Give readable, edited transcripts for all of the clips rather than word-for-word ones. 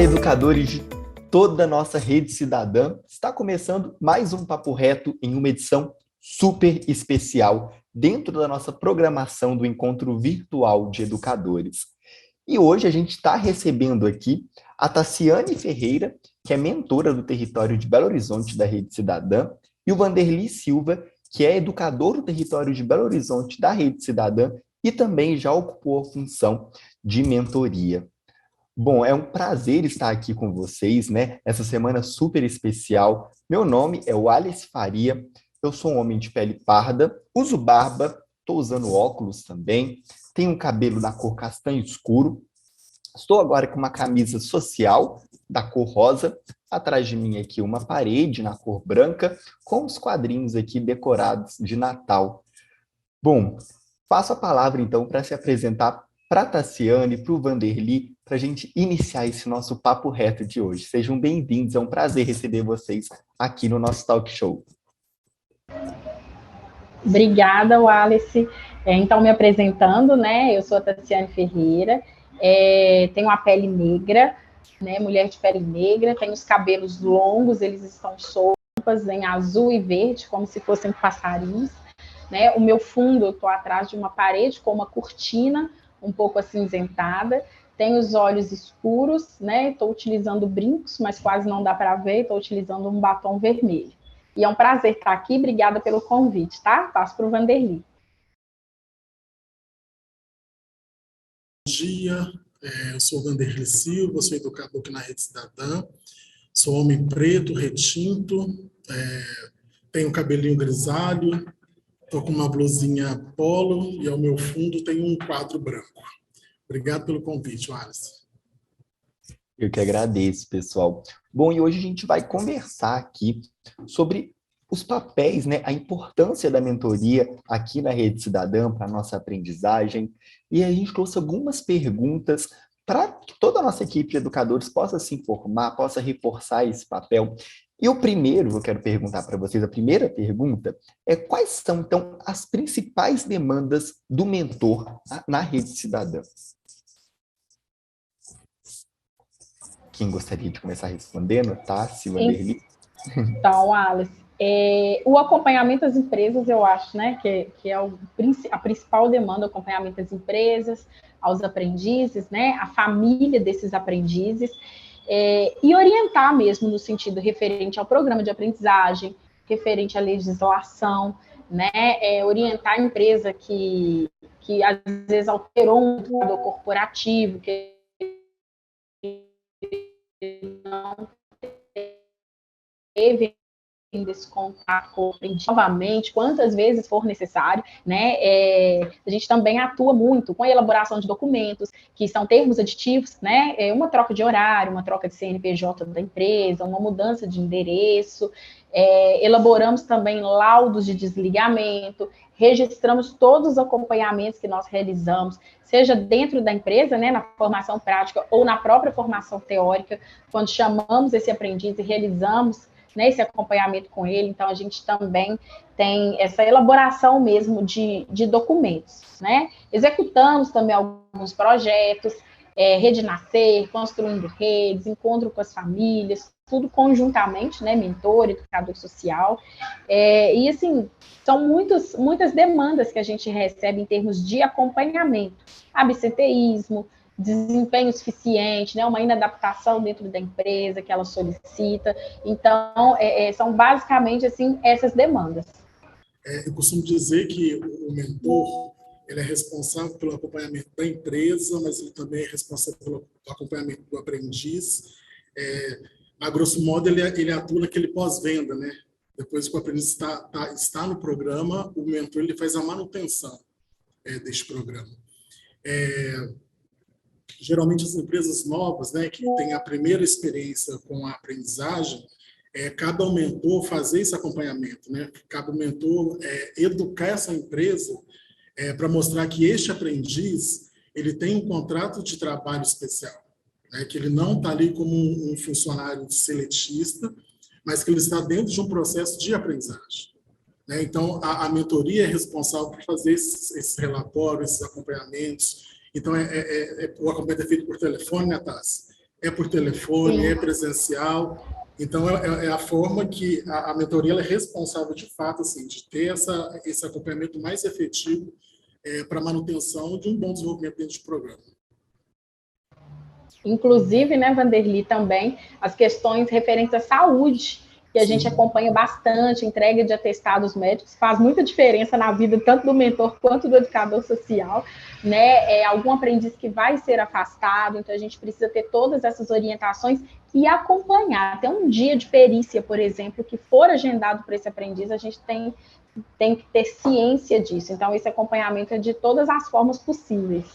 Fala, educadores de toda a nossa rede cidadã. Está começando mais um Papo Reto em uma edição super especial dentro da nossa programação do Encontro Virtual de Educadores. E hoje a gente está recebendo aqui a Tassiane Ferreira, que é mentora do território de Belo Horizonte da Rede Cidadã, e o Vanderly Silva, que é educador do território de Belo Horizonte da Rede Cidadã e também já ocupou a função de mentoria. Bom, é um prazer estar aqui com vocês, né? Essa semana super especial. Meu nome é Wallace Faria, eu sou um homem de pele parda, uso barba, estou usando óculos também, tenho um cabelo na cor castanho escuro, estou agora com uma camisa social da cor rosa, atrás de mim aqui uma parede na cor branca, com os quadrinhos aqui decorados de Natal. Bom, passo a palavra então para se apresentar para a Tassiane, para o Vanderly, para a gente iniciar esse nosso papo reto de hoje. Sejam bem-vindos, é um prazer receber vocês aqui no nosso talk show. Obrigada, Wallace. Então, me apresentando, né? Eu sou a Tassiane Ferreira, tenho a pele negra, né? Mulher de pele negra, tenho os cabelos longos, eles estão soltos em azul e verde, como se fossem passarinhos, né? O meu fundo, eu estou atrás de uma parede com uma cortina um pouco acinzentada, tenho os olhos escuros, né? Estou utilizando brincos, mas quase não dá para ver, estou utilizando um batom vermelho. E é um prazer estar aqui, obrigada pelo convite, tá? Passo para o Vanderly. Bom dia, eu sou o Vanderly Silva, sou educador aqui na Rede Cidadã, sou homem preto, retinto, tenho cabelinho grisalho, estou com uma blusinha polo e ao meu fundo tem um quadro branco. Obrigado pelo convite, Wallace. Eu que agradeço, pessoal. Bom, e hoje a gente vai conversar aqui sobre os papéis, né, a importância da mentoria aqui na Rede Cidadã para a nossa aprendizagem. E a gente trouxe algumas perguntas para que toda a nossa equipe de educadores possa se informar, possa reforçar esse papel. E o primeiro, eu quero perguntar para vocês, a primeira pergunta é quais são, então, as principais demandas do mentor na Rede Cidadã? Quem gostaria de começar respondendo? Tá, Vanderly? Então, Alice, o acompanhamento às empresas, eu acho, né, que é a principal demanda, o acompanhamento às empresas, aos aprendizes, né, a família desses aprendizes, e orientar mesmo no sentido referente ao programa de aprendizagem, referente à legislação, né, orientar a empresa que às vezes alterou um indicador corporativo, que não teve desse contato novamente, quantas vezes for necessário, né? A gente também atua muito com a elaboração de documentos, que são termos aditivos, né? Uma troca de horário, uma troca de CNPJ da empresa, uma mudança de endereço, elaboramos também laudos de desligamento, registramos todos os acompanhamentos que nós realizamos, seja dentro da empresa, né, na formação prática ou na própria formação teórica, quando chamamos esse aprendiz e realizamos, né, esse acompanhamento com ele. Então, a gente também tem essa elaboração mesmo de documentos, né? Executamos também alguns projetos, Rede Nascer, construindo redes, encontro com as famílias, tudo conjuntamente, né? Mentor, educador social. E, assim, são muitas demandas que a gente recebe em termos de acompanhamento. Absenteísmo, desempenho suficiente, né, uma inadaptação dentro da empresa que ela solicita. Então, são basicamente assim essas demandas. Eu costumo dizer que o mentor ele é responsável pelo acompanhamento da empresa, mas ele também é responsável pelo acompanhamento do aprendiz. A grosso modo, ele atua naquele pós-venda, né? Depois que o aprendiz está no programa, o mentor ele faz a manutenção deste programa. Geralmente as empresas novas, né, que têm a primeira experiência com a aprendizagem, cabe ao mentor fazer esse acompanhamento, né? Cabe ao mentor educar essa empresa para mostrar que este aprendiz ele tem um contrato de trabalho especial, né? Que ele não está ali como um funcionário seletista, mas que ele está dentro de um processo de aprendizagem. Né? Então, a mentoria é responsável por fazer esses relatórios, esses acompanhamentos. Então, o acompanhamento é feito por telefone, né, Tassi? é por telefone, Sim. é presencial. Então, é a forma que a mentoria ela é responsável, de fato, assim, de ter esse acompanhamento mais efetivo para a manutenção de um bom desenvolvimento dentro do programa. Inclusive, né, Vanderly, também as questões referentes à saúde, que a gente acompanha bastante, entrega de atestados médicos, faz muita diferença na vida tanto do mentor quanto do educador social, né? Algum aprendiz que vai ser afastado, então a gente precisa ter todas essas orientações e acompanhar. Até um dia de perícia, por exemplo, que for agendado para esse aprendiz, a gente tem que ter ciência disso. Então, esse acompanhamento é de todas as formas possíveis.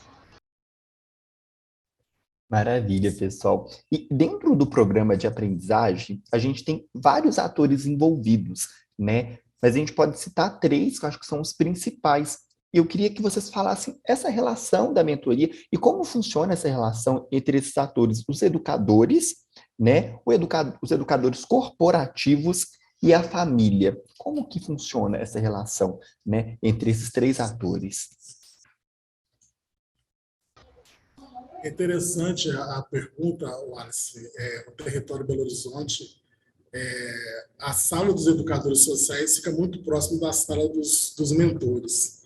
Maravilha, pessoal. E dentro do programa de aprendizagem, a gente tem vários atores envolvidos, né? Mas a gente pode citar três, que eu acho que são os principais. E eu queria que vocês falassem essa relação da mentoria e como funciona essa relação entre esses atores, os educadores, né? Os educadores corporativos e a família. Como que funciona essa relação, né, entre esses três atores? É interessante a pergunta, Wallace. O território Belo Horizonte, a sala dos educadores sociais fica muito próximo da sala dos mentores.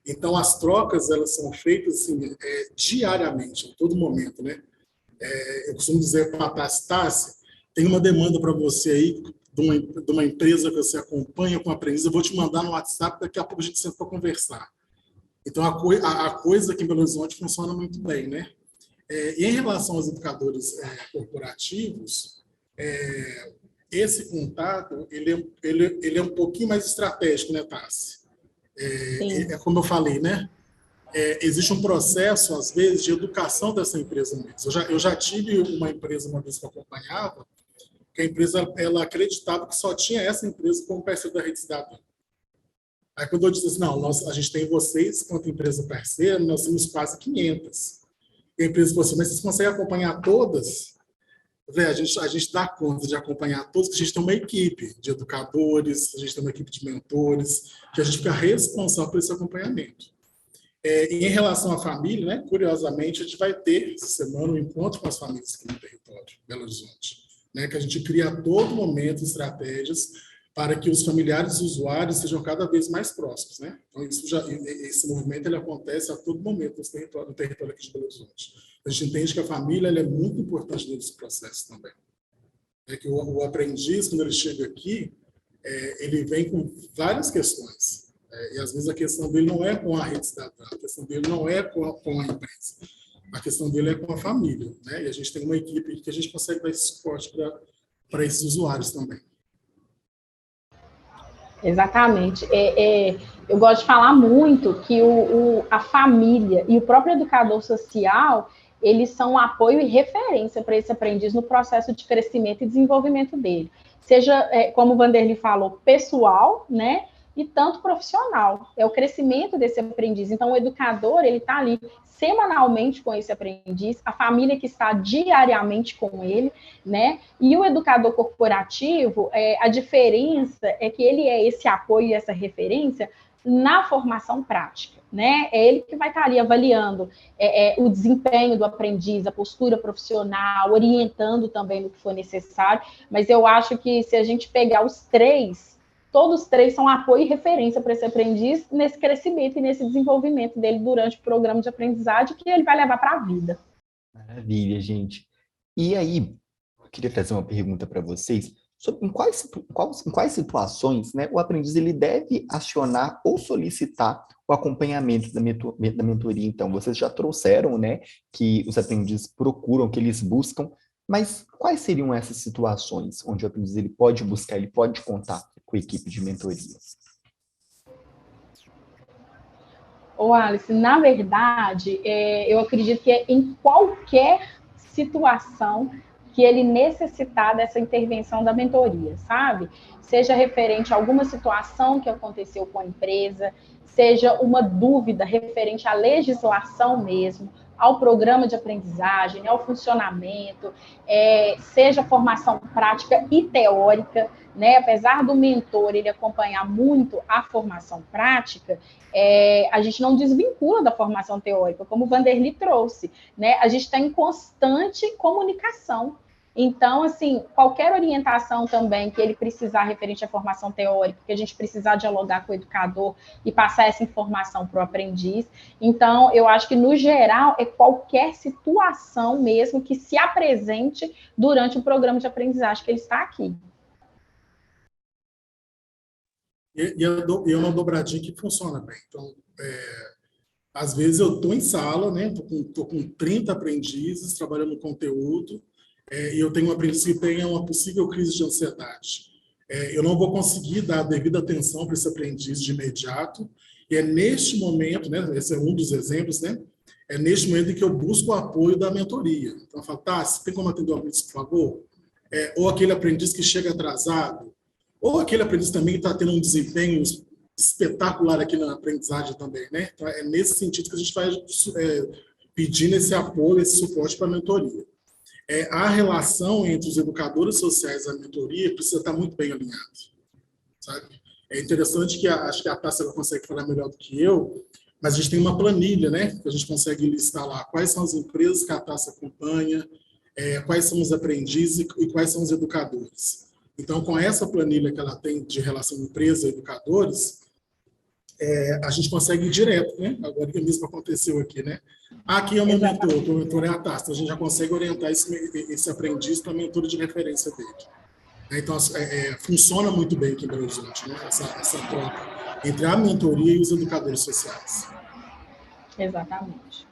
Então, as trocas elas são feitas assim, diariamente, a todo momento, né? Eu costumo dizer para a Tassi, tem uma demanda para você aí, de uma empresa que você acompanha com aprendiz, eu vou te mandar no WhatsApp, daqui a pouco a gente senta para conversar. Então, a coisa aqui em Belo Horizonte funciona muito bem, né? E em relação aos educadores corporativos, esse contato ele é um pouquinho mais estratégico, né, Tassi? Como eu falei, né? Existe um processo, às vezes, de educação dessa empresa mesmo. Eu já tive uma empresa, uma vez que eu acompanhava, que a empresa ela acreditava que só tinha essa empresa como parceiro da Rede Cidadã. Aí, quando eu disse assim, não, a gente tem vocês, quanto empresa parceira, nós temos quase 500. E a empresa falou assim, mas vocês conseguem acompanhar todas? A gente dá conta de acompanhar todos, porque a gente tem uma equipe de educadores, a gente tem uma equipe de mentores, que a gente fica responsável por esse acompanhamento. E em relação à família, né, curiosamente, a gente vai ter essa semana um encontro com as famílias aqui no território, Belo Horizonte, né, que a gente cria a todo momento estratégias para que os familiares e usuários sejam cada vez mais próximos, né? Então, esse movimento ele acontece a todo momento no território aqui de Belo Horizonte. A gente entende que a família ela é muito importante nesse processo também. Que o aprendiz, quando ele chega aqui, ele vem com várias questões. E, às vezes, a questão dele não é com a Rede Cidadã, a questão dele não é com a empresa. A questão dele é com a família, né? E a gente tem uma equipe que a gente consegue dar esse suporte para esses usuários também. Exatamente. Eu gosto de falar muito que a família e o próprio educador social, eles são apoio e referência para esse aprendiz no processo de crescimento e desenvolvimento dele. Seja, como o Vanderly falou, pessoal, né? E tanto profissional. É o crescimento desse aprendiz. Então, o educador, ele está ali semanalmente com esse aprendiz, a família que está diariamente com ele, né? E o educador corporativo, a diferença é que ele é esse apoio e essa referência na formação prática, né? É ele que vai estar ali avaliando o desempenho do aprendiz, a postura profissional, orientando também no que for necessário, mas eu acho que se a gente pegar os três, todos três são apoio e referência para esse aprendiz nesse crescimento e nesse desenvolvimento dele durante o programa de aprendizagem que ele vai levar para a vida. Maravilha, gente. E aí, eu queria trazer uma pergunta para vocês sobre em quais situações, né, o aprendiz ele deve acionar ou solicitar o acompanhamento da mentoria. Então, vocês já trouxeram, né, que os aprendizes procuram, que eles buscam, mas quais seriam essas situações onde o aprendiz ele pode buscar, ele pode contar com a equipe de mentoria? Ô, Alice, na verdade, eu acredito que é em qualquer situação que ele necessitar dessa intervenção da mentoria, sabe? Seja referente a alguma situação que aconteceu com a empresa, seja uma dúvida referente à legislação mesmo, ao programa de aprendizagem, ao funcionamento, seja formação prática e teórica, né? Apesar do mentor ele acompanhar muito a formação prática, a gente não desvincula da formação teórica, como o Vanderly trouxe, né? A gente está em constante comunicação. Então, assim, qualquer orientação também que ele precisar referente à formação teórica, que a gente precisar dialogar com o educador e passar essa informação para o aprendiz. Então, eu acho que, no geral, é qualquer situação mesmo que se apresente durante o programa de aprendizagem que ele está aqui. E é uma dobradinha que funciona bem. Então, às vezes eu estou em sala, né? Estou com 30 aprendizes trabalhando conteúdo, e eu tenho um aprendiz que tenha uma possível crise de ansiedade. Eu não vou conseguir dar a devida atenção para esse aprendiz de imediato, e é neste momento, né? Esse é um dos exemplos, né? É neste momento em que eu busco o apoio da mentoria. Então, eu falo, tá, você tem como atender o aprendiz, por favor? Ou aquele aprendiz que chega atrasado, ou aquele aprendiz também que está tendo um desempenho espetacular aqui na aprendizagem também, né? Então, é nesse sentido que a gente vai pedindo esse apoio, esse suporte para a mentoria. A relação entre os educadores sociais e a mentoria precisa estar muito bem alinhada, sabe? É interessante que acho que a Tássia consegue falar melhor do que eu, mas a gente tem uma planilha, né? Que a gente consegue listar lá quais são as empresas que a Tássia acompanha, quais são os aprendizes e quais são os educadores. Então, com essa planilha que ela tem de relação empresa e educadores, a gente consegue ir direto, né? Agora que mesmo aconteceu aqui, né? Aqui é o meu mentor, o mentor é a Tássia, a gente já consegue orientar esse aprendiz para a mentora de referência dele. Então, funciona muito bem aqui em Belo Horizonte, né? Essa troca entre a mentoria e os educadores sociais. Exatamente.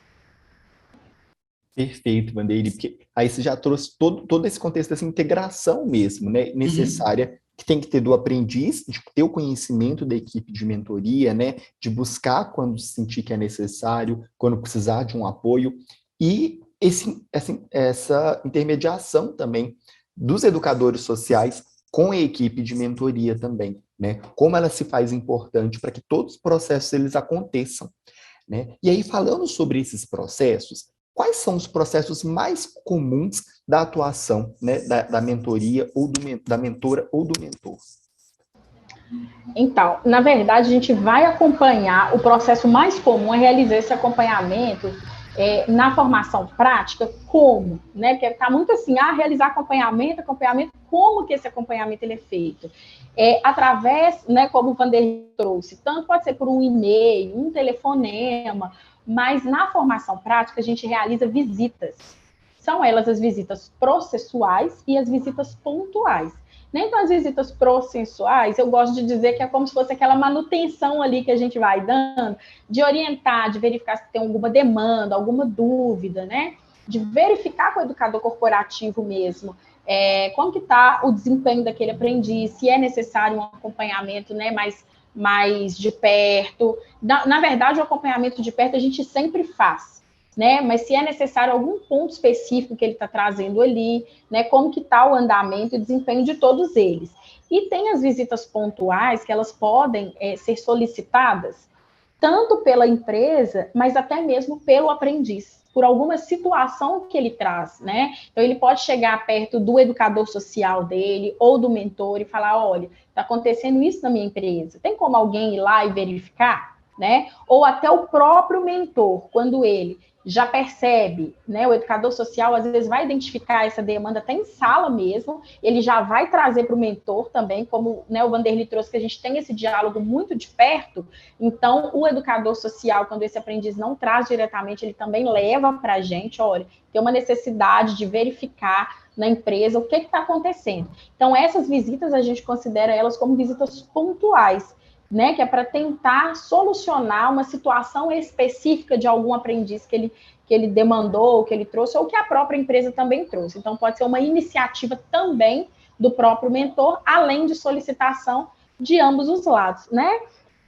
Perfeito, Vanderly, porque aí você já trouxe todo esse contexto dessa integração mesmo, né, necessária, que tem que ter do aprendiz, de ter o conhecimento da equipe de mentoria, né, de buscar quando sentir que é necessário, quando precisar de um apoio, e essa intermediação também dos educadores sociais com a equipe de mentoria também, né, como ela se faz importante para que todos os processos eles aconteçam, né, e aí falando sobre esses processos, quais são os processos mais comuns da atuação, né, da mentoria, ou da mentora ou do mentor? Então, na verdade, a gente vai acompanhar, o processo mais comum é realizar esse acompanhamento na formação prática, como, né? Porque está muito assim, realizar acompanhamento, como que esse acompanhamento ele é feito? Através, né, como o Vanderly trouxe, tanto pode ser por um e-mail, um telefonema, mas na formação prática a gente realiza visitas. São elas as visitas processuais e as visitas pontuais. Então, as visitas processuais, eu gosto de dizer que é como se fosse aquela manutenção ali que a gente vai dando, de orientar, de verificar se tem alguma demanda, alguma dúvida, né? De verificar com o educador corporativo mesmo, como que está o desempenho daquele aprendiz, se é necessário um acompanhamento, né, mais de perto. Na verdade, o acompanhamento de perto a gente sempre faz, né? Mas se é necessário algum ponto específico que ele está trazendo ali, né? Como que está o andamento e desempenho de todos eles. E tem as visitas pontuais que elas podem ser solicitadas tanto pela empresa, mas até mesmo pelo aprendiz, por alguma situação que ele traz, né? Então, ele pode chegar perto do educador social dele ou do mentor e falar, olha, está acontecendo isso na minha empresa, tem como alguém ir lá e verificar, né? Ou até o próprio mentor, quando ele já percebe, né? O educador social, às vezes, vai identificar essa demanda até em sala mesmo, ele já vai trazer para o mentor também, como, né, o Vanderly trouxe, que a gente tem esse diálogo muito de perto. Então, o educador social, quando esse aprendiz não traz diretamente, ele também leva para a gente, olha, tem uma necessidade de verificar na empresa o que está acontecendo. Então, essas visitas, a gente considera elas como visitas pontuais, né, que é para tentar solucionar uma situação específica de algum aprendiz que ele demandou, que ele trouxe, ou que a própria empresa também trouxe. Então, pode ser uma iniciativa também do próprio mentor, além de solicitação de ambos os lados, né?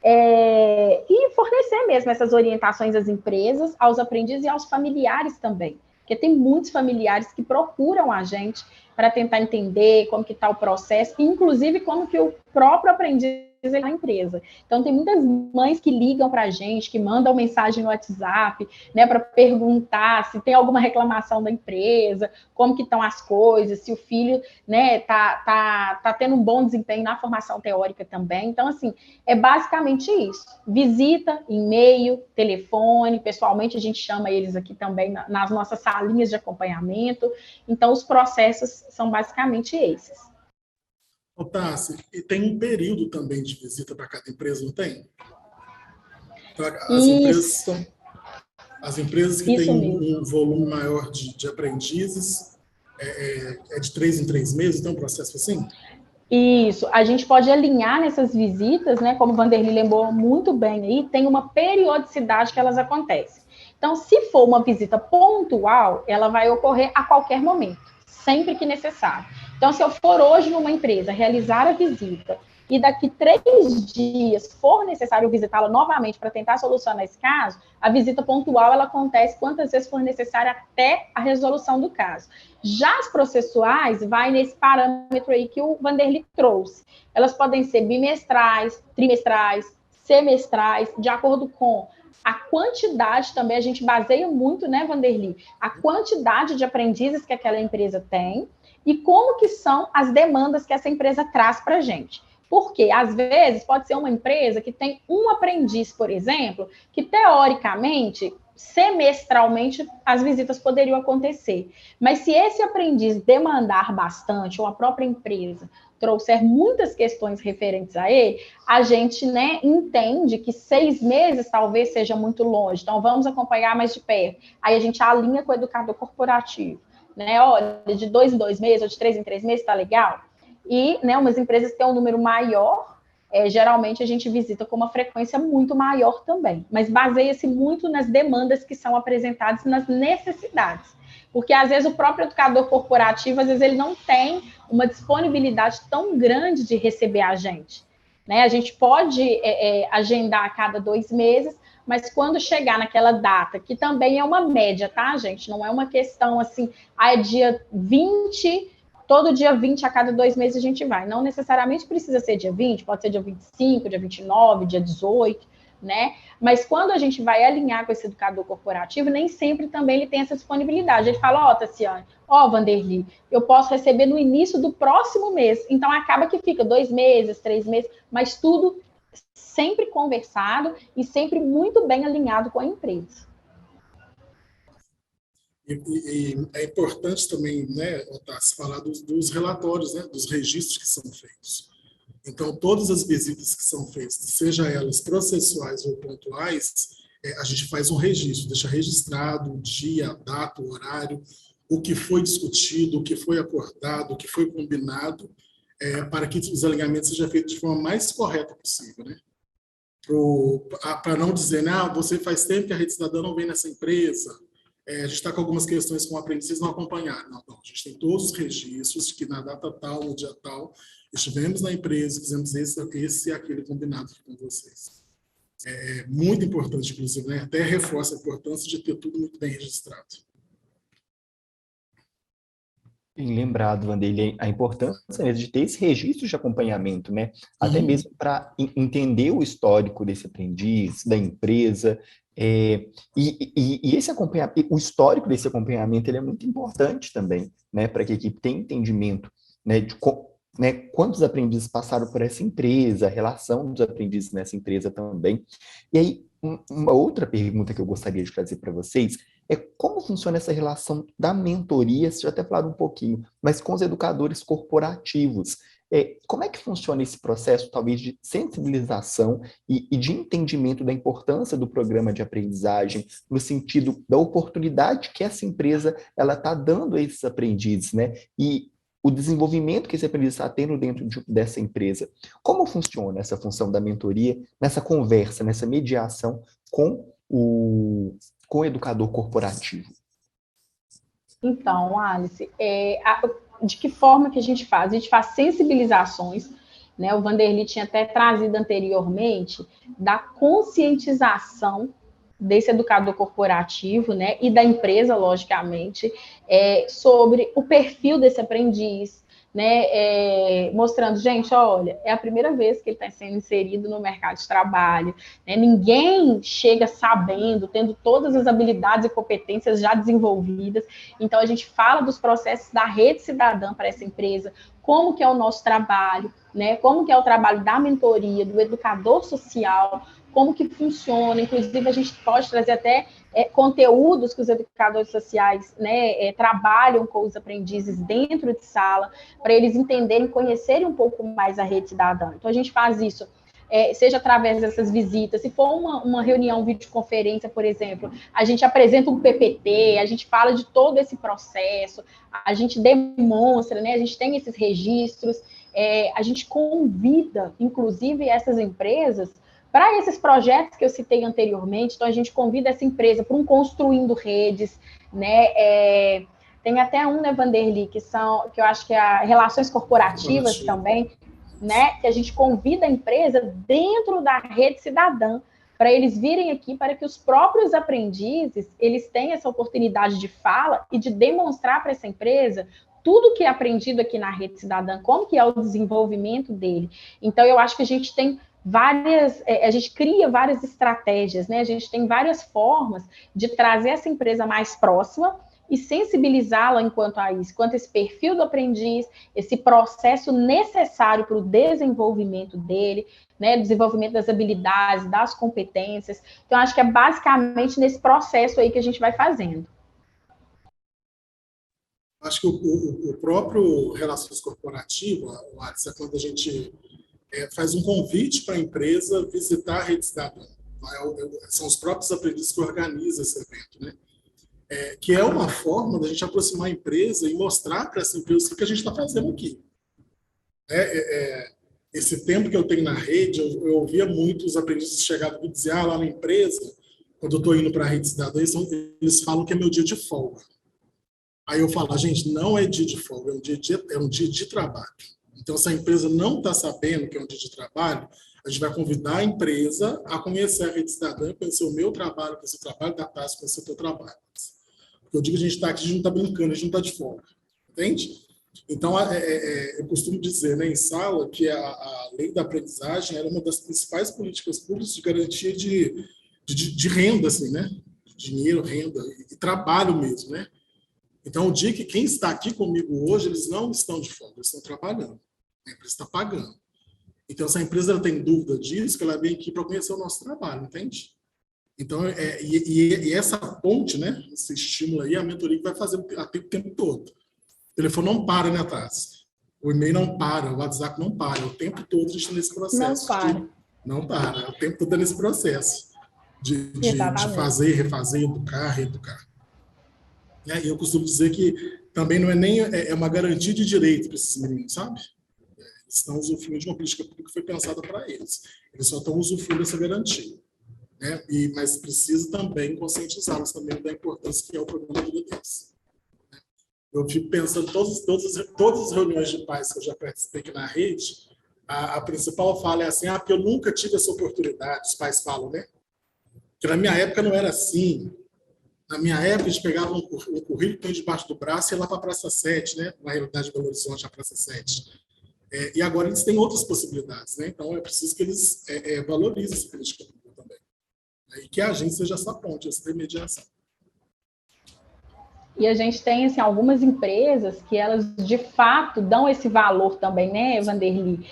E fornecer mesmo essas orientações às empresas, aos aprendizes e aos familiares também, porque tem muitos familiares que procuram a gente para tentar entender como que está o processo, inclusive como que o próprio aprendiz na empresa. Então, tem muitas mães que ligam para a gente, que mandam mensagem no WhatsApp, né, para perguntar se tem alguma reclamação da empresa, como que estão as coisas, se o filho, né, tá tendo um bom desempenho na formação teórica também. Então, assim, é basicamente isso. Visita, e-mail, telefone, pessoalmente a gente chama eles aqui também nas nossas salinhas de acompanhamento. Então, os processos são basicamente esses. Tassi, e tem um período também de visita para cada empresa, não tem? Isso. As empresas que têm um volume maior de aprendizes, é de 3 em 3 meses, então um processo assim? Isso, a gente pode alinhar nessas visitas, né? Como o Vanderlei lembrou muito bem aí, tem uma periodicidade que elas acontecem. Então, se for uma visita pontual, ela vai ocorrer a qualquer momento, sempre que necessário. Então, se eu for hoje numa empresa realizar a visita e daqui 3 dias for necessário visitá-la novamente para tentar solucionar esse caso, a visita pontual ela acontece quantas vezes for necessária até a resolução do caso. Já as processuais vai nesse parâmetro aí que o Vanderlei trouxe. Elas podem ser bimestrais, trimestrais, semestrais, de acordo com a quantidade também, a gente baseia muito, né, Vanderlei? A quantidade de aprendizes que aquela empresa tem e como que são as demandas que essa empresa traz para a gente. Porque, às vezes, pode ser uma empresa que tem um aprendiz, por exemplo, que, teoricamente, semestralmente, as visitas poderiam acontecer. Mas se esse aprendiz demandar bastante, ou a própria empresa trouxer muitas questões referentes a ele, a gente, né, entende que 6 meses talvez seja muito longe. Então, vamos acompanhar mais de perto. Aí a gente alinha com o educador corporativo. Né? Olha, de 2 em 2 meses, ou de 3 em 3 meses, está legal? E, né, umas empresas que têm um número maior, geralmente a gente visita com uma frequência muito maior também, mas baseia-se muito nas demandas que são apresentadas, nas necessidades. Porque, às vezes, o próprio educador corporativo, às vezes, ele não tem uma disponibilidade tão grande de receber a gente. Né? A gente pode agendar a cada 2 meses, mas quando chegar naquela data, que também é uma média, tá, gente? Não é uma questão assim, é dia 20, todo dia 20 a cada 2 meses a gente vai. Não necessariamente precisa ser dia 20, pode ser dia 25, dia 29, dia 18, né? Mas quando a gente vai alinhar com esse educador corporativo, nem sempre também ele tem essa disponibilidade. Ele fala, Tassiane, Vanderlei, eu posso receber no início do próximo mês. Então, acaba que fica 2 meses, 3 meses, mas tudo sempre conversado e sempre muito bem alinhado com a empresa. E é importante também, né, Otávio, falar dos relatórios, né, dos registros que são feitos. Então, todas as visitas que são feitas, seja elas processuais ou pontuais, a gente faz um registro, deixa registrado o dia, a data, o horário, o que foi discutido, o que foi acordado, o que foi combinado, para que os alinhamentos sejam feitos de forma mais correta possível, né? Para não dizer, você faz tempo que a Rede Cidadã não vem nessa empresa, a gente está com algumas questões com aprendizes não acompanharam. Não, a gente tem todos os registros de que na data tal, no dia tal, estivemos na empresa, fizemos esse e aquele combinado com vocês. É muito importante, inclusive, né? Até reforça a importância de ter tudo muito bem registrado. Bem lembrado, Vanderlei, a importância mesmo de ter esse registro de acompanhamento, né? Até mesmo para entender o histórico desse aprendiz, da empresa, e esse acompanhamento, o histórico desse acompanhamento, ele é muito importante também, né? Para que a equipe tenha entendimento, né? De quantos aprendizes passaram por essa empresa, a relação dos aprendizes nessa empresa também. E aí, uma outra pergunta que eu gostaria de trazer para vocês é como funciona essa relação da mentoria, você já até falado um pouquinho, mas com os educadores corporativos. Como é que funciona esse processo, talvez, de sensibilização e de entendimento da importância do programa de aprendizagem, no sentido da oportunidade que essa empresa está dando a esses aprendizes, né? E o desenvolvimento que esse aprendiz está tendo dentro dessa empresa. Como funciona essa função da mentoria, nessa conversa, nessa mediação com o educador corporativo? Então, Alice, de que forma que a gente faz? A gente faz sensibilizações, né? O Vanderlei tinha até trazido anteriormente, da conscientização desse educador corporativo, né? E da empresa, logicamente, sobre o perfil desse aprendiz, né, mostrando, gente, olha, é a primeira vez que ele está sendo inserido no mercado de trabalho, né, ninguém chega sabendo, tendo todas as habilidades e competências já desenvolvidas, então a gente fala dos processos da rede cidadã para essa empresa, como que é o nosso trabalho, né, como que é o trabalho da mentoria, do educador social, como que funciona, inclusive a gente pode trazer até conteúdos que os educadores sociais, né, trabalham com os aprendizes dentro de sala, para eles entenderem, conhecerem um pouco mais a rede cidadã. Então a gente faz isso, seja através dessas visitas, se for uma reunião videoconferência, por exemplo, a gente apresenta um PPT, a gente fala de todo esse processo, a gente demonstra, né, a gente tem esses registros, a gente convida, inclusive, essas empresas para esses projetos que eu citei anteriormente. Então, a gente convida essa empresa para um Construindo Redes, né? Tem até um, né, Vanderly, que eu acho que é Relações Corporativas também, né? Que a gente convida a empresa dentro da rede cidadã, para eles virem aqui, para que os próprios aprendizes, eles tenham essa oportunidade de fala e de demonstrar para essa empresa tudo que é aprendido aqui na rede cidadã, como que é o desenvolvimento dele. Então, eu acho que a gente tem a gente cria várias estratégias, né? A gente tem várias formas de trazer essa empresa mais próxima e sensibilizá-la enquanto a isso, quanto esse perfil do aprendiz, esse processo necessário para o desenvolvimento dele, né? Desenvolvimento das habilidades, das competências. Então, acho que é basicamente nesse processo aí que a gente vai fazendo. Acho que o próprio Relações Corporativas, Larissa, quando a gente faz um convite para a empresa visitar a rede cidadã. São os próprios aprendizes que organizam esse evento, né? Que é uma forma da gente aproximar a empresa e mostrar para essa empresa o que a gente está fazendo aqui. Esse tempo que eu tenho na rede, eu ouvia muitos aprendizes chegarem e dizer, lá na empresa, quando eu estou indo para a rede cidadã, eles falam que é meu dia de folga. Aí eu falo, gente, não é dia de folga, é um dia de trabalho. Então, se a empresa não está sabendo que é um dia de trabalho, a gente vai convidar a empresa a conhecer a rede cidadã, conhecer o meu trabalho, conhecer o trabalho da TAS, conhecer o teu trabalho. Porque eu digo que a gente está aqui, a gente não está brincando, a gente não está de folga. Entende? Então, eu costumo dizer, né, em sala que a lei da aprendizagem era uma das principais políticas públicas de garantia de renda, assim, né? Dinheiro, renda e trabalho mesmo, né? Então, o dia que quem está aqui comigo hoje, eles não estão de folga, eles estão trabalhando. A empresa está pagando. Então, se a empresa tem dúvida disso, que ela vem aqui para conhecer o nosso trabalho, entende? Então, e essa ponte, né, esse estímulo aí, a mentoria que vai fazer o tempo todo. O telefone não para, né, Tassi? O e-mail não para, o WhatsApp não para. O tempo todo a gente está nesse processo. Não para. Não para. O tempo todo é nesse processo de fazer, refazer, educar, reeducar. E eu costumo dizer que também não é nem uma garantia de direito para esses meninos, sabe? Eles estão usufruindo de uma política pública que foi pensada para eles. Eles só estão usufruindo dessa garantia. Né? Mas precisa também conscientizá-los também da importância que é o programa de vida deles. Eu fico pensando, todas as reuniões de pais que eu já participei aqui na rede, a principal fala é assim, porque eu nunca tive essa oportunidade, os pais falam, né? Que na minha época não era assim. Na minha época, a gente pegava um currículo, põe debaixo do braço e ia lá para a Praça 7, né? Na realidade de Belo Horizonte, a Praça 7. E agora eles têm outras possibilidades, né? Então, é preciso que eles valorizem essa política pública também. E que a gente seja essa ponte, essa intermediação. E a gente tem, assim, algumas empresas que elas, de fato, dão esse valor também, né, Vanderly?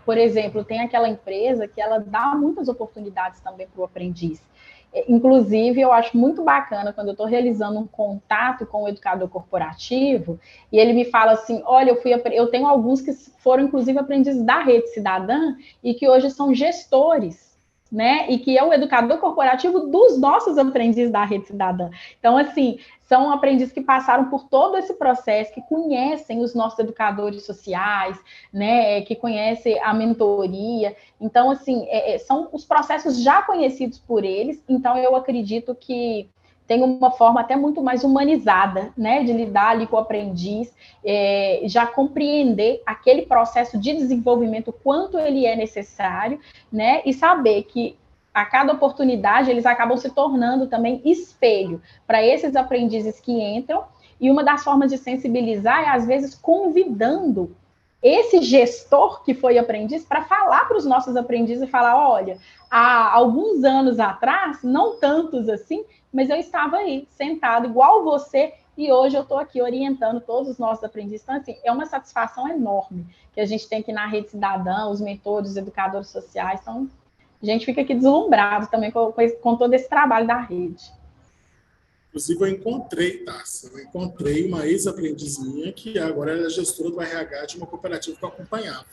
Por exemplo, tem aquela empresa que ela dá muitas oportunidades também para o aprendiz. Inclusive, eu acho muito bacana quando eu estou realizando um contato com o educador corporativo e ele me fala assim, olha, eu tenho alguns que foram, inclusive, aprendizes da Rede Cidadã e que hoje são gestores, né? E que é o educador corporativo dos nossos aprendizes da Rede Cidadã. Então, assim, são aprendizes que passaram por todo esse processo, que conhecem os nossos educadores sociais, né? Que conhecem a mentoria. Então, assim, são os processos já conhecidos por eles. Então, eu acredito que tem uma forma até muito mais humanizada, né? De lidar ali com o aprendiz, já compreender aquele processo de desenvolvimento, quanto ele é necessário, né? E saber que a cada oportunidade eles acabam se tornando também espelho para esses aprendizes que entram E uma das formas de sensibilizar é, às vezes, convidando esse gestor que foi aprendiz para falar para os nossos aprendizes e falar, olha, há alguns anos atrás, não tantos assim, mas eu estava aí, sentado, igual você, e hoje eu estou aqui orientando todos os nossos aprendizes. Então, assim, é uma satisfação enorme que a gente tem aqui na Rede Cidadã, os mentores, os educadores sociais. Então, a gente fica aqui deslumbrado também com todo esse trabalho da rede. Inclusive, eu encontrei, Tássia, eu encontrei uma ex-aprendiz minha que agora é gestora do RH de uma cooperativa que eu acompanhava.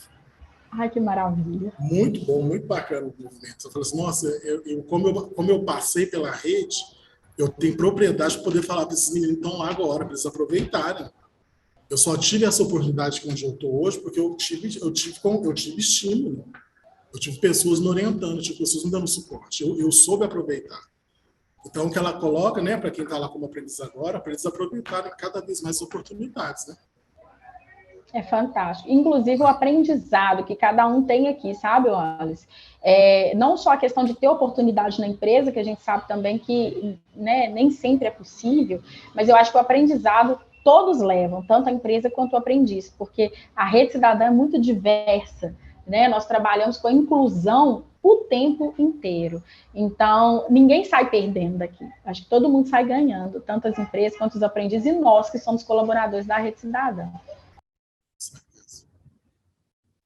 Ai, que maravilha. Muito bom, muito bacana o movimento. Eu falei assim, nossa, como eu passei pela rede, eu tenho propriedade para poder falar para esses meninos que estão lá agora, para eles aproveitarem. Eu só tive essa oportunidade que onde eu estou hoje porque eu tive estímulo. Eu tive pessoas me orientando, eu tive pessoas me dando suporte. Eu soube aproveitar. Então, o que ela coloca, né, para quem está lá como aprendiz agora, para eles aproveitarem cada vez mais oportunidades, né? É fantástico. Inclusive, o aprendizado que cada um tem aqui, sabe, Wallace? Não só a questão de ter oportunidade na empresa, que a gente sabe também que, né, nem sempre é possível, mas eu acho que o aprendizado todos levam, tanto a empresa quanto o aprendiz, porque a Rede Cidadã é muito diversa, né? Nós trabalhamos com a inclusão o tempo inteiro. Então, ninguém sai perdendo daqui. Acho que todo mundo sai ganhando, tanto as empresas quanto os aprendizes e nós, que somos colaboradores da Rede Cidadã.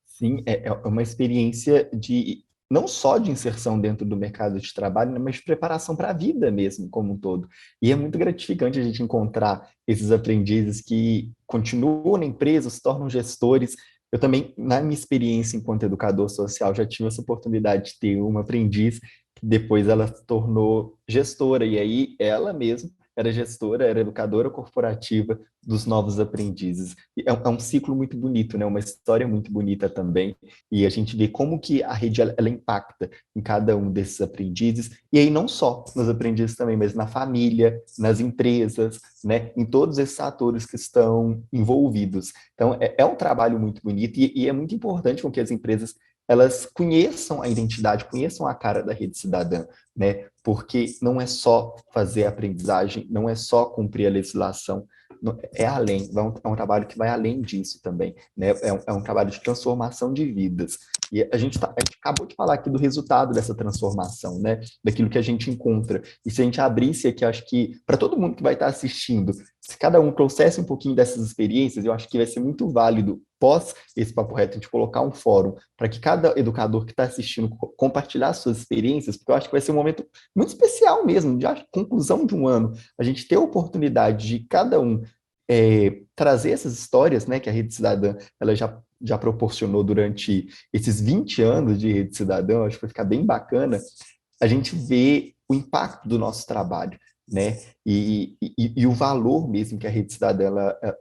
Sim, é uma experiência de não só de inserção dentro do mercado de trabalho, né, mas de preparação para a vida mesmo, como um todo. E é muito gratificante a gente encontrar esses aprendizes que continuam na empresa, se tornam gestores. Eu também, na minha experiência enquanto educador social, já tive essa oportunidade de ter uma aprendiz que depois ela se tornou gestora, e aí ela mesma era gestora, era educadora corporativa dos novos aprendizes. É um ciclo muito bonito, né? Uma história muito bonita também, e a gente vê como que a rede ela impacta em cada um desses aprendizes, e aí não só nos aprendizes também, mas na família, nas empresas, né? Em todos esses atores que estão envolvidos. Então, é um trabalho muito bonito, e é muito importante com que as empresas elas conheçam a identidade, conheçam a cara da Rede Cidadã, né? Porque não é só fazer a aprendizagem, não é só cumprir a legislação, é além, é um trabalho que vai além disso também, né? É um trabalho de transformação de vidas. E a gente acabou de falar aqui do resultado dessa transformação, né? Daquilo que a gente encontra. E se a gente abrisse aqui, acho que para todo mundo que vai estar assistindo, se cada um trouxesse um pouquinho dessas experiências, eu acho que vai ser muito válido, pós esse Papo Reto, a gente colocar um fórum para que cada educador que está assistindo compartilhar suas experiências, porque eu acho que vai ser um momento muito especial mesmo, de conclusão de um ano, a gente ter a oportunidade de cada um trazer essas histórias, né, que a Rede Cidadã ela já proporcionou durante esses 20 anos de Rede Cidadã, acho que vai ficar bem bacana a gente ver o impacto do nosso trabalho, né, e o valor mesmo que a Rede Cidadã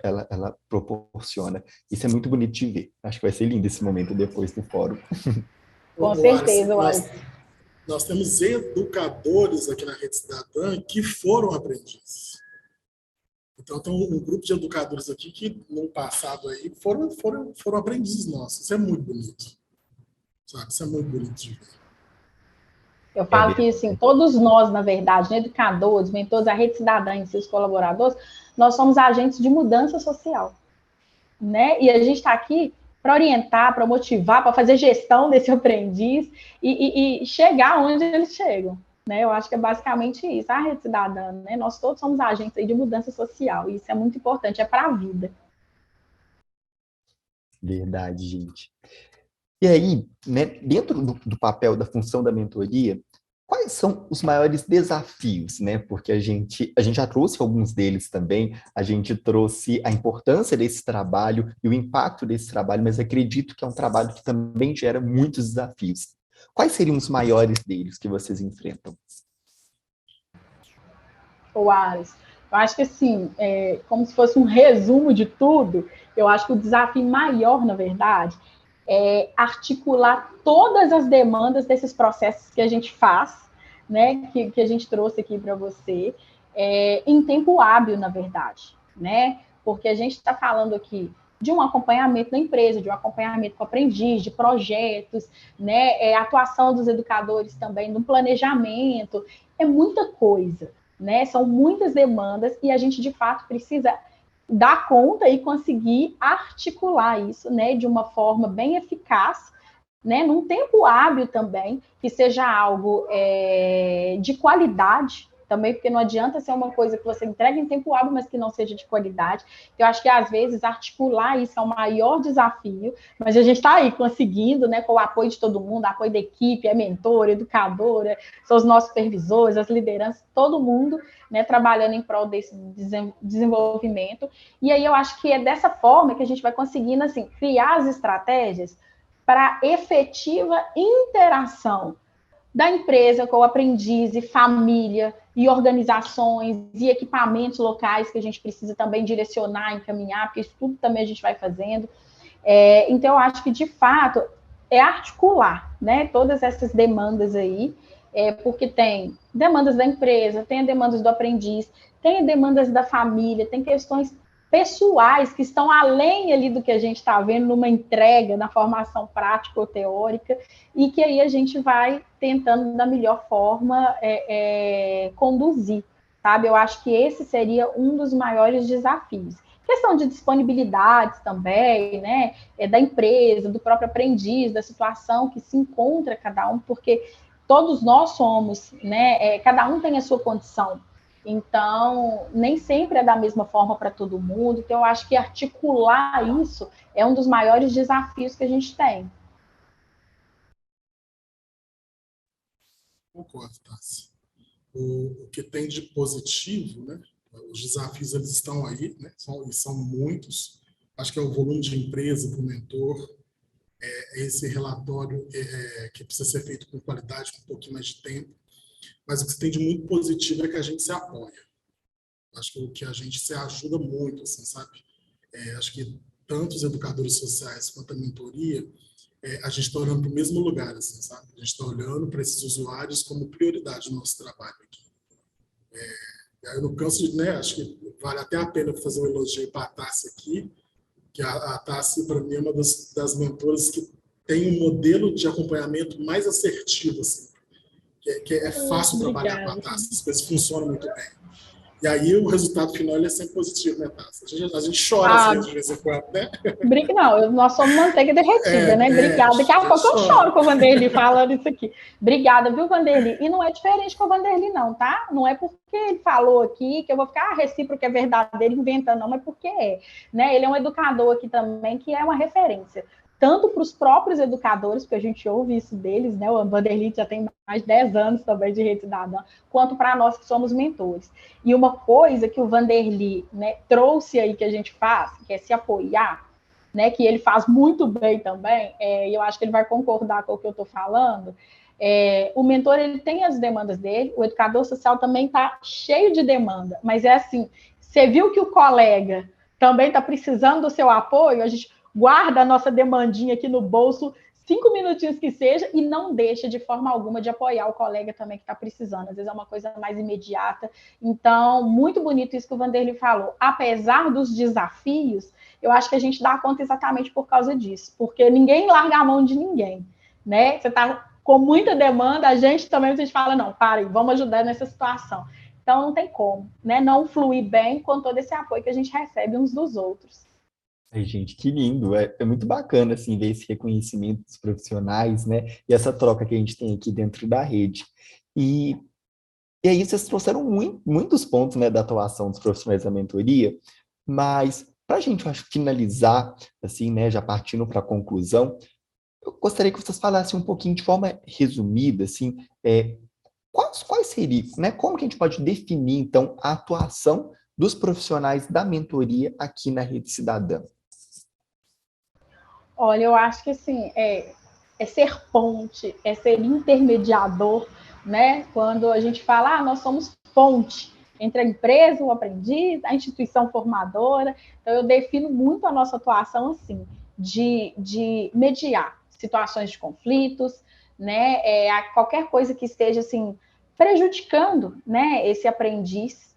ela proporciona. Isso é muito bonito de ver. Acho que vai ser lindo esse momento depois do fórum. Com certeza, nós temos educadores aqui na Rede Cidadã que foram aprendizes. Então, tem um grupo de educadores aqui que, no passado, aí, foram aprendizes nossos. Isso é muito bonito. Sabe? Isso é muito bonito de ver. Eu falo que, assim, todos nós, na verdade, né, educadores, mentores, a Rede Cidadã e seus colaboradores, nós somos agentes de mudança social, né? E a gente está aqui para orientar, para motivar, para fazer gestão desse aprendiz e chegar onde eles chegam, né? Eu acho que é basicamente isso. A Rede Cidadã, né? Nós todos somos agentes aí de mudança social, e isso é muito importante, é para a vida. Verdade, gente. E aí, né, dentro do papel da função da mentoria, quais são os maiores desafios, né? Porque a gente já trouxe alguns deles também, a gente trouxe a importância desse trabalho e o impacto desse trabalho, mas acredito que é um trabalho que também gera muitos desafios. Quais seriam os maiores deles que vocês enfrentam? O Ares, eu acho que assim, como se fosse um resumo de tudo, eu acho que o desafio maior, na verdade, é articular todas as demandas desses processos que a gente faz, né, que a gente trouxe aqui para você, em tempo hábil, na verdade, né? Porque a gente está falando aqui de um acompanhamento da empresa, de um acompanhamento com o aprendiz, de projetos, né, atuação dos educadores também, no planejamento, é muita coisa, né? São muitas demandas e a gente, de fato, precisa dar conta e conseguir articular isso, né, de uma forma bem eficaz, né, num tempo hábil também, que seja algo de qualidade também, porque não adianta ser uma coisa que você entrega em tempo hábil, mas que não seja de qualidade. Eu acho que, às vezes, articular isso é o maior desafio, mas a gente está aí conseguindo, né, com o apoio de todo mundo, apoio da equipe, é mentora, educadora, são os nossos supervisores, as lideranças, todo mundo, né, trabalhando em prol desse desenvolvimento. E aí eu acho que é dessa forma que a gente vai conseguindo, assim, criar as estratégias para efetiva interação da empresa com o aprendiz e família e organizações e equipamentos locais que a gente precisa também direcionar, encaminhar, porque isso tudo também a gente vai fazendo. Então, eu acho que, de fato, é articular, né, todas essas demandas aí, porque tem demandas da empresa, tem demandas do aprendiz, tem demandas da família, tem questões pessoais que estão além ali do que a gente está vendo numa entrega, na formação prática ou teórica, e que aí a gente vai tentando, da melhor forma, conduzir, sabe? Eu acho que esse seria um dos maiores desafios. Questão de disponibilidades também, né? Da empresa, do próprio aprendiz, da situação que se encontra cada um, porque todos nós somos, né? Cada um tem a sua condição. Então, nem sempre é da mesma forma para todo mundo. Então, eu acho que articular isso é um dos maiores desafios que a gente tem. Concordo, Tassi. O que tem de positivo, né? Os desafios eles estão aí, né? São muitos. Acho que é o volume de empresa para o mentor, esse relatório que precisa ser feito com qualidade, com um pouquinho mais de tempo. Mas o que tem de muito positivo é que a gente se apoia. Acho que o que a gente se ajuda muito, assim, sabe? Acho que tanto os educadores sociais quanto a mentoria, a gente está olhando para o mesmo lugar, assim, sabe? A gente está olhando para esses usuários como prioridade no nosso trabalho aqui. Eu não canso de, né? Acho que vale até a pena fazer um elogio para a Tassi aqui, que a Tassi, para mim, é uma das mentoras que tem um modelo de acompanhamento mais assertivo, assim, que é fácil trabalhar com a Tassi, as coisas funcionam muito bem. E aí o resultado final ele é sempre positivo, né, Tassi? A gente chora às vezes de vez em quando, né? Não, nós somos manteiga derretida, né? Obrigada. Daqui a pouco eu choro com o Vanderly falando isso aqui. Obrigada, viu, Vanderly? E não é diferente com o Vanderly, não, tá? Não é porque ele falou aqui que eu vou ficar recíproco, é verdadeiro, inventando, não, mas porque é. Né? Ele é um educador aqui também que é uma referência. Tanto para os próprios educadores, porque a gente ouve isso deles, né? O Vanderly já tem mais de 10 anos também de rede cidadã, quanto para nós que somos mentores. E uma coisa que o Vanderly, né, trouxe aí que a gente faz, que é se apoiar, né, que ele faz muito bem também, e eu acho que ele vai concordar com o que eu estou falando. O mentor ele tem as demandas dele, o educador social também está cheio de demanda, mas é assim, você viu que o colega também está precisando do seu apoio, a gente guarda a nossa demandinha aqui no bolso, 5 minutinhos que seja, e não deixa de forma alguma de apoiar o colega também que está precisando. Às vezes é uma coisa mais imediata. Então, muito bonito isso que o Vanderly falou. Apesar dos desafios, eu acho que a gente dá conta exatamente por causa disso, porque ninguém larga a mão de ninguém, né? Você está com muita demanda, a gente também fala, não, para aí, vamos ajudar nessa situação. Então, não tem como, né? Não fluir bem com todo esse apoio que a gente recebe uns dos outros. Ai, gente, que lindo. É muito bacana, assim, ver esse reconhecimento dos profissionais, né? E essa troca que a gente tem aqui dentro da rede. E, e aí vocês trouxeram muitos pontos, né, da atuação dos profissionais da mentoria, mas para a gente, eu acho, finalizar, assim, né, já partindo para a conclusão, eu gostaria que vocês falassem um pouquinho de forma resumida, assim, quais seriam, né? Como que a gente pode definir, então, a atuação dos profissionais da mentoria aqui na Rede Cidadã? Olha, eu acho que assim, ser ponte, é ser intermediador, né? Quando a gente fala, nós somos ponte entre a empresa, o aprendiz, a instituição formadora. Então, eu defino muito a nossa atuação assim, de mediar situações de conflitos, né? Qualquer coisa que esteja assim prejudicando, né? Esse aprendiz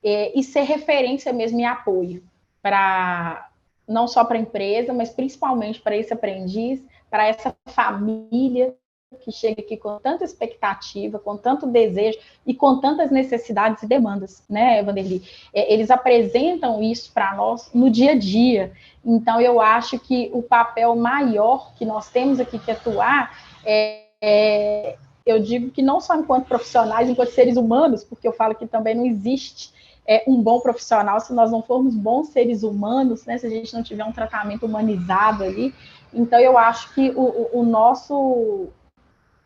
e ser referência mesmo e apoio para não só para a empresa, mas principalmente para esse aprendiz, para essa família, que chega aqui com tanta expectativa, com tanto desejo e com tantas necessidades e demandas, né, Vanderly? Eles apresentam isso para nós no dia a dia. Então, eu acho que o papel maior que nós temos aqui que atuar eu digo que não só enquanto profissionais, enquanto seres humanos, porque eu falo que também não existe um bom profissional se nós não formos bons seres humanos, né, se a gente não tiver um tratamento humanizado ali. Então, eu acho que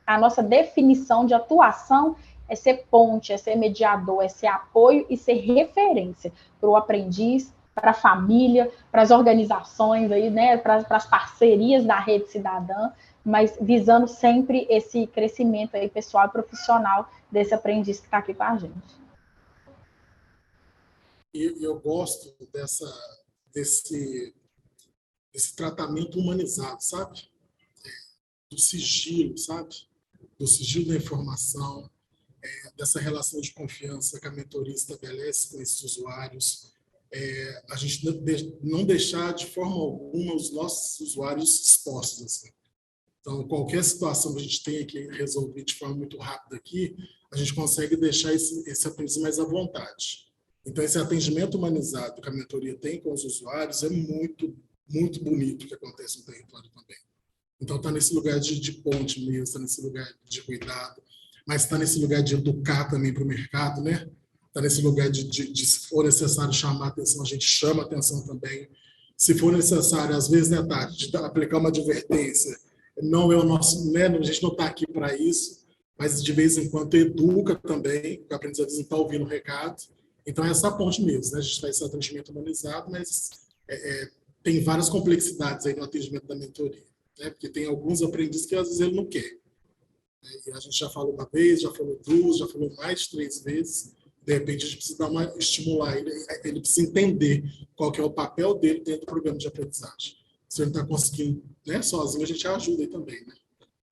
a nossa definição de atuação é ser ponte, é ser mediador, é ser apoio e ser referência para o aprendiz, para a família, para as organizações, aí, né, para as parcerias da Rede Cidadã, mas visando sempre esse crescimento aí pessoal e profissional desse aprendiz que está aqui com a gente. E eu gosto desse tratamento humanizado, sabe? Do sigilo, sabe? Do sigilo da informação, dessa relação de confiança que a mentoria estabelece com esses usuários. A gente não deixar de forma alguma os nossos usuários expostos. Assim. Então, qualquer situação que a gente tenha que resolver de forma muito rápida aqui, a gente consegue deixar esse aprendiz mais à vontade. Então, esse atendimento humanizado que a mentoria tem com os usuários é muito, muito bonito que acontece no território também. Então, está nesse lugar de ponte mesmo, está nesse lugar de cuidado, mas está nesse lugar de educar também para o mercado, né? Está nesse lugar de, se for necessário chamar a atenção, a gente chama a atenção também. Se for necessário, às vezes, né, Tati, de aplicar uma advertência, não é o nosso, né, a gente não está aqui para isso, mas de vez em quando educa também, porque a aprendizagem está ouvindo o recado. Então, é essa ponte mesmo, né? A gente faz esse atendimento humanizado, mas tem várias complexidades aí no atendimento da mentoria, né? Porque tem alguns aprendizes que às vezes ele não quer. E a gente já falou uma vez, já falou duas, já falou mais de 3 vezes. De repente, a gente precisa estimular ele precisa entender qual que é o papel dele dentro do programa de aprendizagem. Se ele não está conseguindo, né, sozinho, a gente ajuda aí também, né?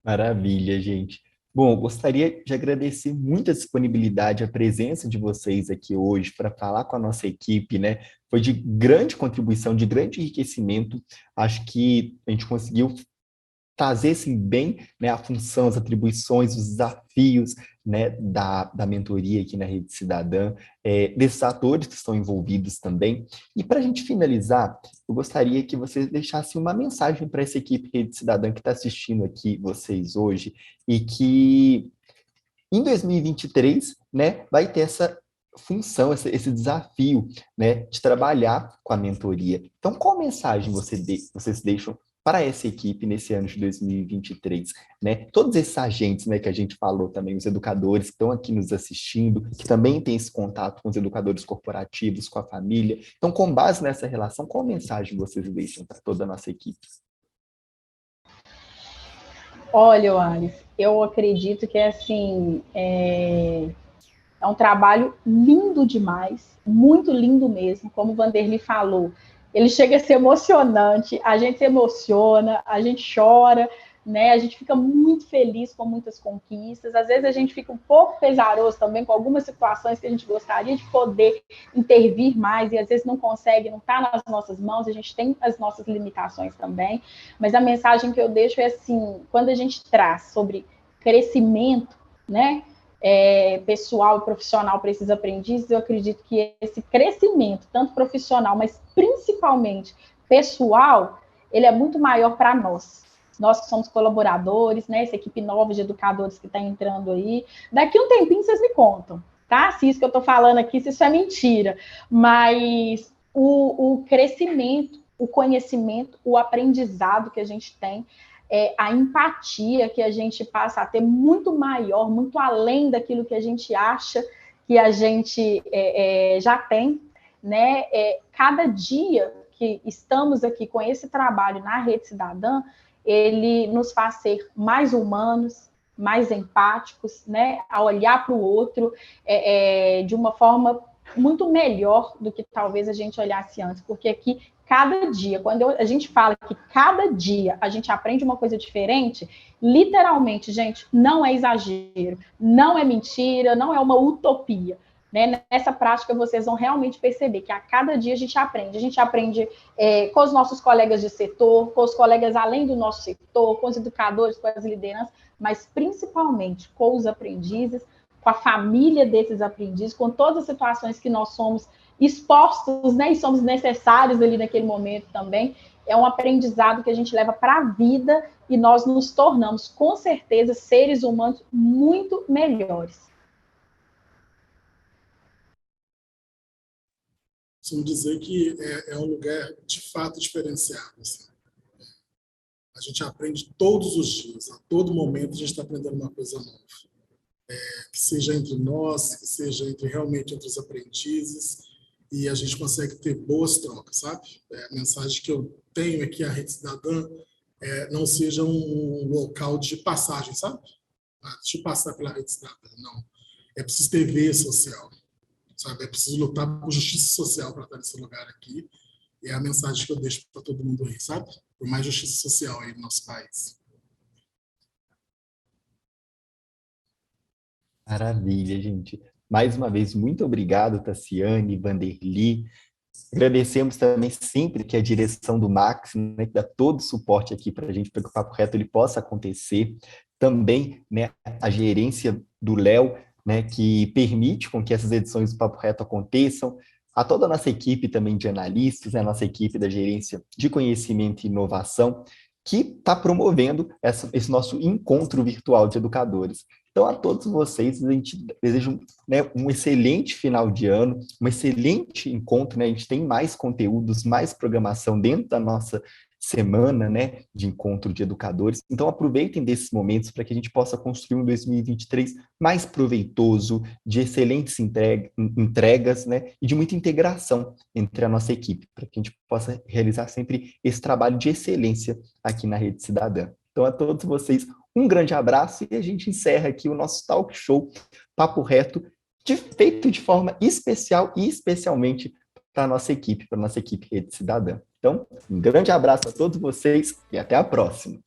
Maravilha, gente. Bom, eu gostaria de agradecer muito a disponibilidade, a presença de vocês aqui hoje para falar com a nossa equipe, né? Foi de grande contribuição, de grande enriquecimento. Acho que a gente conseguiu trazer assim, bem, né, a função, as atribuições, os desafios, né, da mentoria aqui na Rede Cidadã, desses atores que estão envolvidos também. E para a gente finalizar, eu gostaria que vocês deixassem uma mensagem para essa equipe Rede Cidadã que está assistindo aqui vocês hoje e que em 2023, né, vai ter essa função, esse desafio, né, de trabalhar com a mentoria. Então, qual mensagem vocês deixam para essa equipe nesse ano de 2023, né? Todos esses agentes, né, que a gente falou também, os educadores que estão aqui nos assistindo, que também têm esse contato com os educadores corporativos, com a família. Então, com base nessa relação, qual mensagem vocês deixam para toda a nossa equipe? Olha, Wallace, eu acredito que assim, é um trabalho lindo demais, muito lindo mesmo, como o Vanderly falou. Ele chega a ser emocionante, a gente se emociona, a gente chora, né? A gente fica muito feliz com muitas conquistas. Às vezes a gente fica um pouco pesaroso também com algumas situações que a gente gostaria de poder intervir mais e às vezes não consegue, não está nas nossas mãos, a gente tem as nossas limitações também. Mas a mensagem que eu deixo é assim, quando a gente traz sobre crescimento, né? Pessoal e profissional para esses aprendizes, eu acredito que esse crescimento, tanto profissional, mas principalmente pessoal, ele é muito maior para nós que somos colaboradores, né, essa equipe nova de educadores que está entrando aí. Daqui um tempinho vocês me contam, tá? Se isso que eu estou falando aqui, se isso é mentira. Mas o crescimento, o conhecimento, o aprendizado que a gente tem, a empatia que a gente passa a ter muito maior, muito além daquilo que a gente acha que a gente já tem, né? Cada dia que estamos aqui com esse trabalho na Rede Cidadã, ele nos faz ser mais humanos, mais empáticos, né? A olhar para o outro de uma forma muito melhor do que talvez a gente olhasse antes, porque aqui cada dia, quando a gente fala que cada dia a gente aprende uma coisa diferente, literalmente, gente, não é exagero, não é mentira, não é uma utopia. né? Nessa prática, vocês vão realmente perceber que a cada dia a gente aprende. A gente aprende com os nossos colegas de setor, com os colegas além do nosso setor, com os educadores, com as lideranças, mas principalmente com os aprendizes, com a família desses aprendizes, com todas as situações que nós somos expostos, né, e somos necessários ali naquele momento também. É um aprendizado que a gente leva para a vida e nós nos tornamos, com certeza, seres humanos muito melhores. Costumo dizer que é um lugar de fato diferenciado. Assim. A gente aprende todos os dias, a todo momento a gente está aprendendo uma coisa nova. Que seja entre nós, que seja realmente entre os aprendizes, e a gente consegue ter boas trocas, sabe? A mensagem que eu tenho é que a Rede Cidadã não seja um local de passagem, sabe? Deixa eu passar pela Rede Cidadã, não. É preciso ter veia social, sabe? É preciso lutar por justiça social para estar nesse lugar aqui, e é a mensagem que eu deixo para todo mundo aí, sabe? Por mais justiça social aí no nosso país. Maravilha, gente. Mais uma vez, muito obrigado, Tassiane, Vanderly. Agradecemos também sempre que a direção do Max, né, que dá todo o suporte aqui para a gente, para que o Papo Reto ele possa acontecer. Também, né, a gerência do Léo, né, que permite com que essas edições do Papo Reto aconteçam. A toda a nossa equipe também de analistas, né, a nossa equipe da gerência de conhecimento e inovação, que está promovendo esse nosso encontro virtual de educadores. Então, a todos vocês, a gente deseja um excelente final de ano, um excelente encontro, né? A gente tem mais conteúdos, mais programação dentro da nossa semana, né, de encontro de educadores. Então, aproveitem desses momentos para que a gente possa construir um 2023 mais proveitoso, de excelentes entregas, né, e de muita integração entre a nossa equipe, para que a gente possa realizar sempre esse trabalho de excelência aqui na Rede Cidadã. Então, a todos vocês, um grande abraço e a gente encerra aqui o nosso talk show Papo Reto, feito de forma especial e especialmente para a nossa equipe Rede Cidadã. Então, um grande abraço a todos vocês e até a próxima.